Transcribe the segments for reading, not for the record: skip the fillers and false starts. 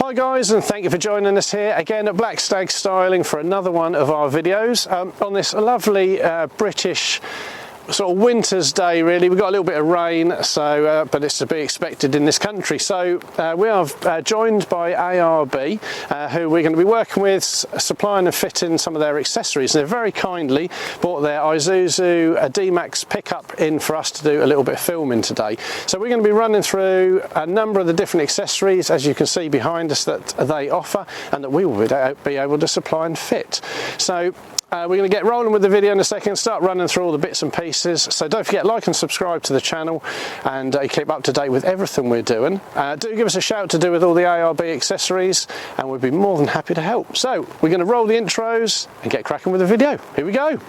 Hi guys, and thank you for joining us here again at Black Stag Styling for another one of our videos on this lovely British sort of winter's day. Really, we've got a little bit of rain, so but it's to be expected in this country. So we are joined by ARB, who we're going to be working with, supplying and fitting some of their accessories. They've very kindly brought their Isuzu D-Max pickup in for us to do a little bit of filming today. So we're going to be running through a number of the different accessories, as you can see behind us, that they offer and that we will be able to supply and fit. So we're going to get rolling with the video in a second, start running through all the bits and pieces. So don't forget, like and subscribe to the channel, and keep up to date with everything we're doing. Do give us a shout to do with all the ARB accessories, and we'd be more than happy to help. So we're going to roll the intros and get cracking with the video. Here we go.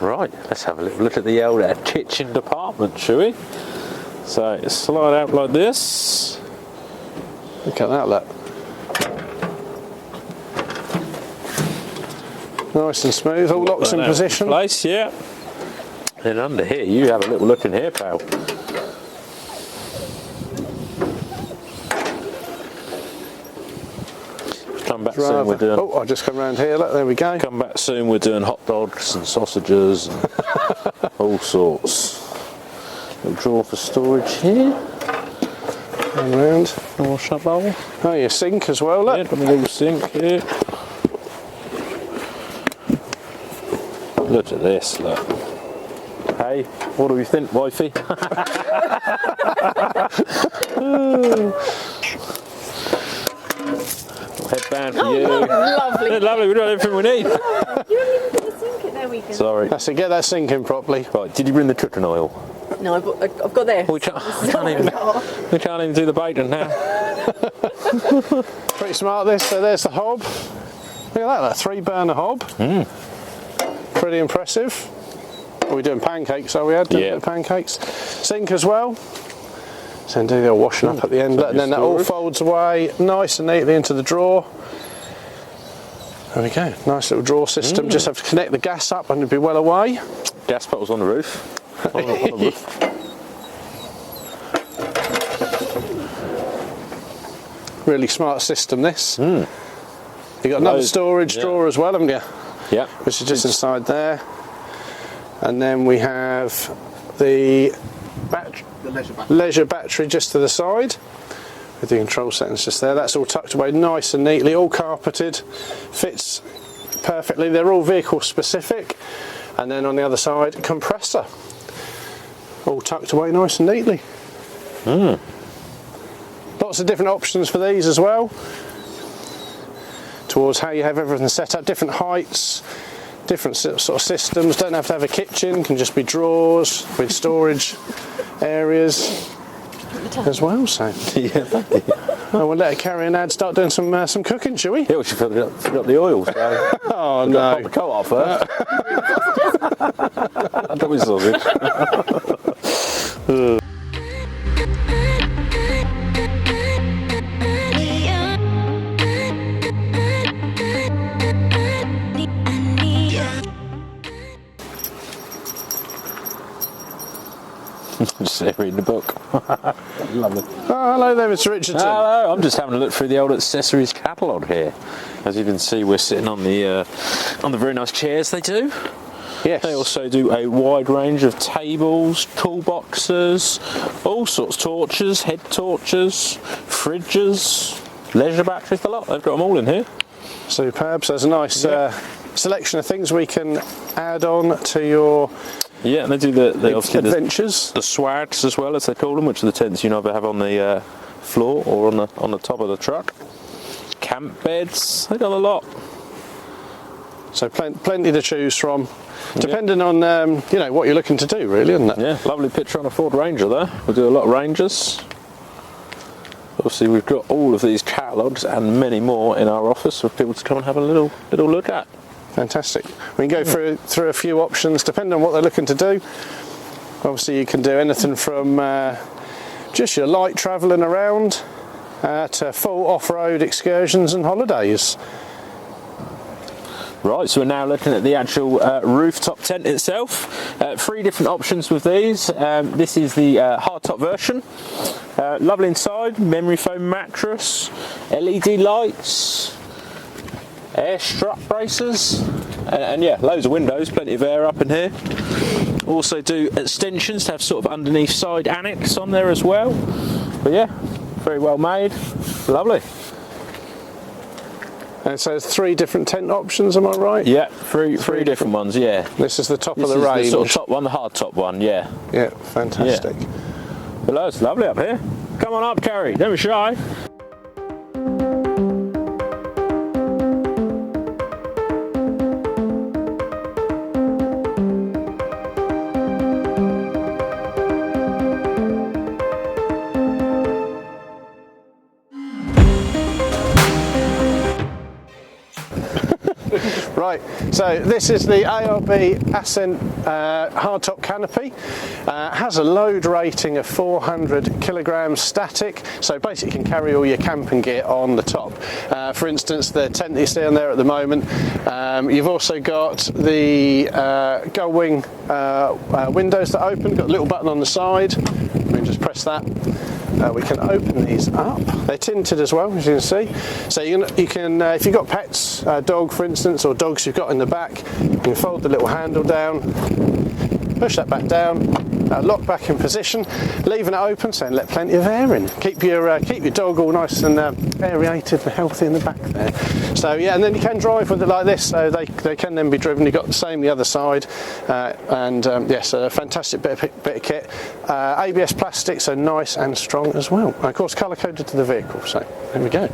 Right, let's have a little look at the old kitchen department, shall we? So slide out like this. Look at that, look. Nice and smooth, all locks in position. Place, yeah. Then under here, you have a little look in here, pal. Come back soon, we're doing. Oh, I'll just come around here, look, there we go. Come back soon, we're doing hot dogs and sausages and all sorts. Little drawer for storage here. Come round. Wash up bowl. Oh, your sink as well, look. Yeah, got my little sink here. Look at this, look. Hey, what do we think, wifey? Headband for you. Lovely. Lovely, we've got everything we need. You haven't even put the sink in there, we can. Sorry. That's it, get that sink in properly. Right, did you bring the cooking oil? No, I've got there. We can't even do the bacon now. Pretty smart this, so there's the hob. Look at that 3-burner hob. Pretty impressive. We're doing pancakes, are we? Yeah. Pancakes. Sink as well. So do the washing up at the end, and then that all folds away nice and neatly into the drawer. There we go. Nice little drawer system. Just have to connect the gas up and it'll be well away. Gas bottles on the roof. on the roof. Really smart system, this. You've got another storage drawer as well, haven't you? Yeah. Which is just inside there. And then we have the leisure battery just to the side with the control settings just there. That's all tucked away nice and neatly, all carpeted, fits perfectly. They're all vehicle specific. And then on the other side, compressor, all tucked away nice and neatly. Lots of different options for these as well, towards how you have everything set up, different heights, different sort of systems. Don't have to have a kitchen, can just be drawers with storage areas as well. So Yeah, thank you. we'll let it carry on and start doing some cooking, shall we? Yeah, we should forgot the oil. So Oh we've got to pop no! the coat off first. I don't sausage. Just reading the book. Lovely. Oh, hello there, Mr. Richardson. Hello, I'm just having a look through the old accessories catalogue here. As you can see, we're sitting on the very nice chairs they do. Yes. They also do a wide range of tables, toolboxes, all sorts, torches, head torches, fridges, leisure batteries, the lot. They've got them all in here. Superb. So there's a nice selection of things we can add on to your Yeah, and they do the obviously adventures. the swags as well, as they call them, which are the tents you either have on the floor or on the top of the truck. Camp beds, they got a lot. So plenty to choose from, depending on what you're looking to do, really, isn't it? Yeah, lovely picture on a Ford Ranger there. We do a lot of Rangers. Obviously, we've got all of these catalogues and many more in our office for people to come and have a little look at. Fantastic. We can go through a few options depending on what they're looking to do. Obviously, you can do anything from just your light travelling around to full off-road excursions and holidays. Right, so we're now looking at the actual rooftop tent itself. 3 different options with these. This is the hardtop version. Lovely inside, memory foam mattress, LED lights, air strut braces, and yeah, loads of windows, plenty of air up in here. Also do extensions to have sort of underneath side annex on there as well. But yeah, very well made, lovely. And so there's 3 different tent options, am I right? Yeah, three different ones, yeah. This is the top of the range. range. The sort of top one, the hard top one, yeah. Yeah, fantastic. Yeah. But it's lovely up here. Come on up, Kerry, don't be shy. Right, so this is the ARB Ascent hardtop canopy. Has a load rating of 400 kilograms static, so basically you can carry all your camping gear on the top. For instance, the tent that you see on there at the moment. You've also got the gull wing windows that open, got a little button on the side. We can just press that. We can open these up. They're tinted as well, as you can see. So you can if you've got pets, dog for instance, or dogs you've got in the back, you can fold the little handle down, push that back down, lock back in position, leaving it open so let plenty of air in. Keep your dog all nice and aerated and healthy in the back there. So yeah, and then you can drive with it like this, so they can then be driven. You've got the same the other side, yes, a fantastic bit of kit. ABS plastic, so nice and strong as well. And of course, colour coded to the vehicle. So there we go.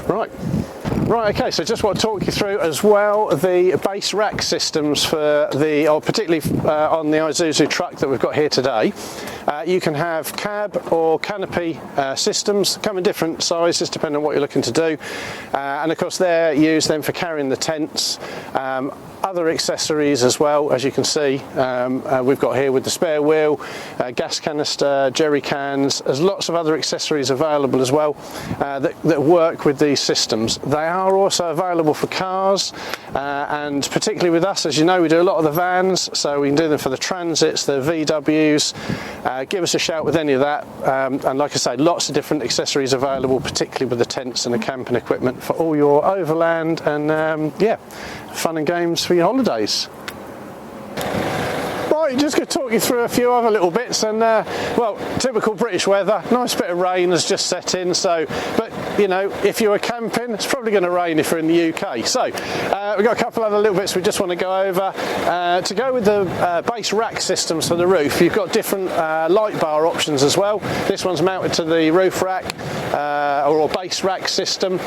Right, okay, so just want to talk you through as well the base rack systems for particularly on the Isuzu truck that we've got here today. You can have cab or canopy systems, come in different sizes depending on what you're looking to do. And of course they're used then for carrying the tents. Other accessories as well, as you can see, we've got here with the spare wheel, gas canister, jerry cans. There's lots of other accessories available as well that work with these systems. They are also available for cars, and particularly with us, as you know, we do a lot of the vans, so we can do them for the Transits, the VWs. Give us a shout with any of that, and like I say, lots of different accessories available, particularly with the tents and the camping equipment for all your overland and yeah, fun and games for your holidays. Right, just going to talk you through a few other little bits, and well, typical British weather, nice bit of rain has just set in, so, but you know, if you were camping, it's probably going to rain if you're in the UK. So we've got a couple other little bits we just want to go over. To go with the base rack systems for the roof, you've got different light bar options as well. This one's mounted to the roof rack, or base rack system.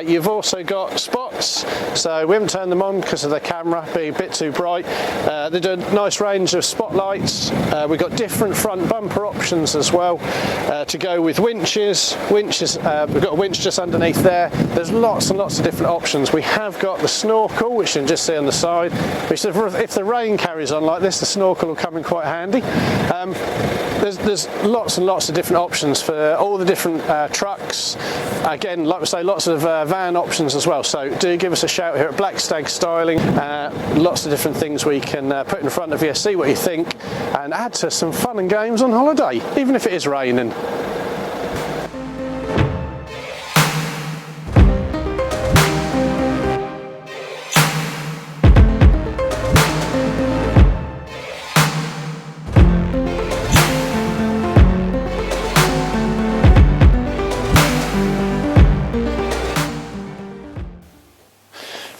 You've also got spots, so we haven't turned them on because of the camera being a bit too bright. They do a nice range of spotlights. We've got different front bumper options as well to go with winches. We've got a winch just underneath there. There's lots and lots of different options. We have got the snorkel, which you can just see on the side, which if the rain carries on like this, the snorkel will come in quite handy. There's lots and lots of different options for all the different trucks. Again, like we say, lots of van options as well. So do give us a shout here at Black Stag Styling. Lots of different things we can put in front of you, see what you think, and add to some fun and games on holiday, even if it is raining.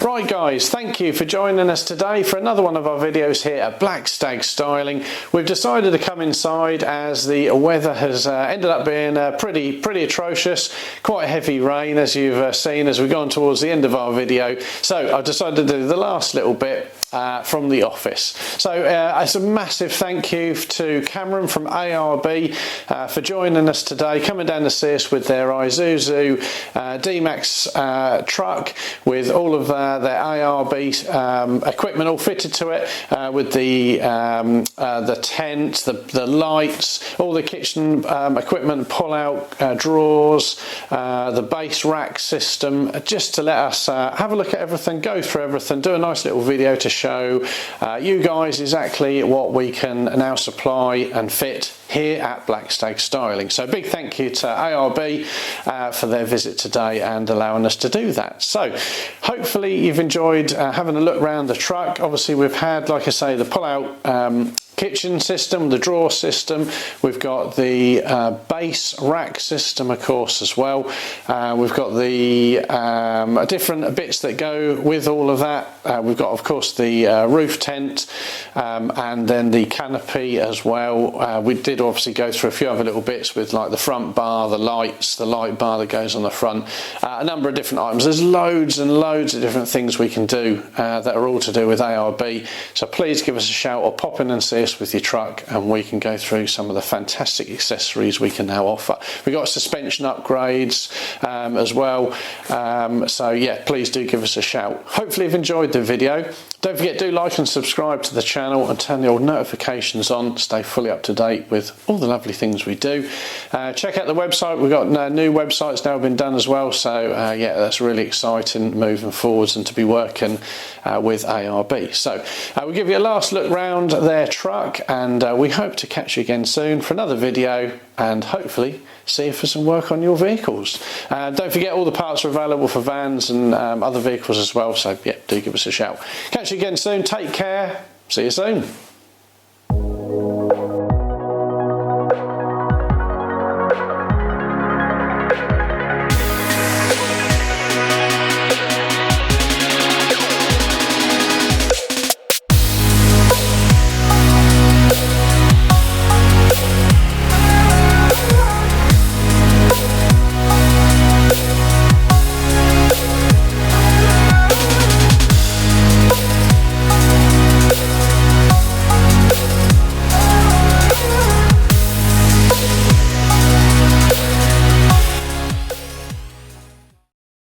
Right guys, thank you for joining us today for another one of our videos here at Black Stag Styling. We've decided to come inside as the weather has ended up being pretty atrocious. Quite a heavy rain, as you've seen as we've gone towards the end of our video. So I've decided to do the last little bit from the office. So it's a massive thank you to Cameron from ARB for joining us today, coming down to see us with their Isuzu D-Max truck with all of their ARB equipment all fitted to it, with the tent, the lights, all the kitchen equipment, pull-out drawers, the base rack system, just to let us have a look at everything, go through everything, do a nice little video to show you guys exactly what we can now supply and fit here at Black Stag Styling. So big thank you to ARB for their visit today and allowing us to do that. So hopefully you've enjoyed having a look around the truck. Obviously we've had, like I say, the pull-out kitchen system, the drawer system. We've got the base rack system, of course, as well. We've got the different bits that go with all of that. We've got, of course, the roof tent, and then the canopy as well. We did obviously go through a few other little bits with like the front bar, the lights, the light bar that goes on the front, a number of different items. There's loads and loads of different things we can do that are all to do with ARB. So please give us a shout or pop in and see liaise with your truck and we can go through some of the fantastic accessories we can now offer. We've got suspension upgrades as well, so yeah, please do give us a shout. Hopefully you've enjoyed the video. Don't forget, do like and subscribe to the channel and turn the old notifications on, stay fully up to date with all the lovely things we do. Check out the website, we've got new websites now been done as well, so yeah, that's really exciting moving forwards and to be working with ARB. So we'll give you a last look round their truck, and we hope to catch you again soon for another video and hopefully see you for some work on your vehicles. Don't forget, all the parts are available for vans and other vehicles as well, so yeah, do give us a shout. Catch you again soon, take care, see you soon.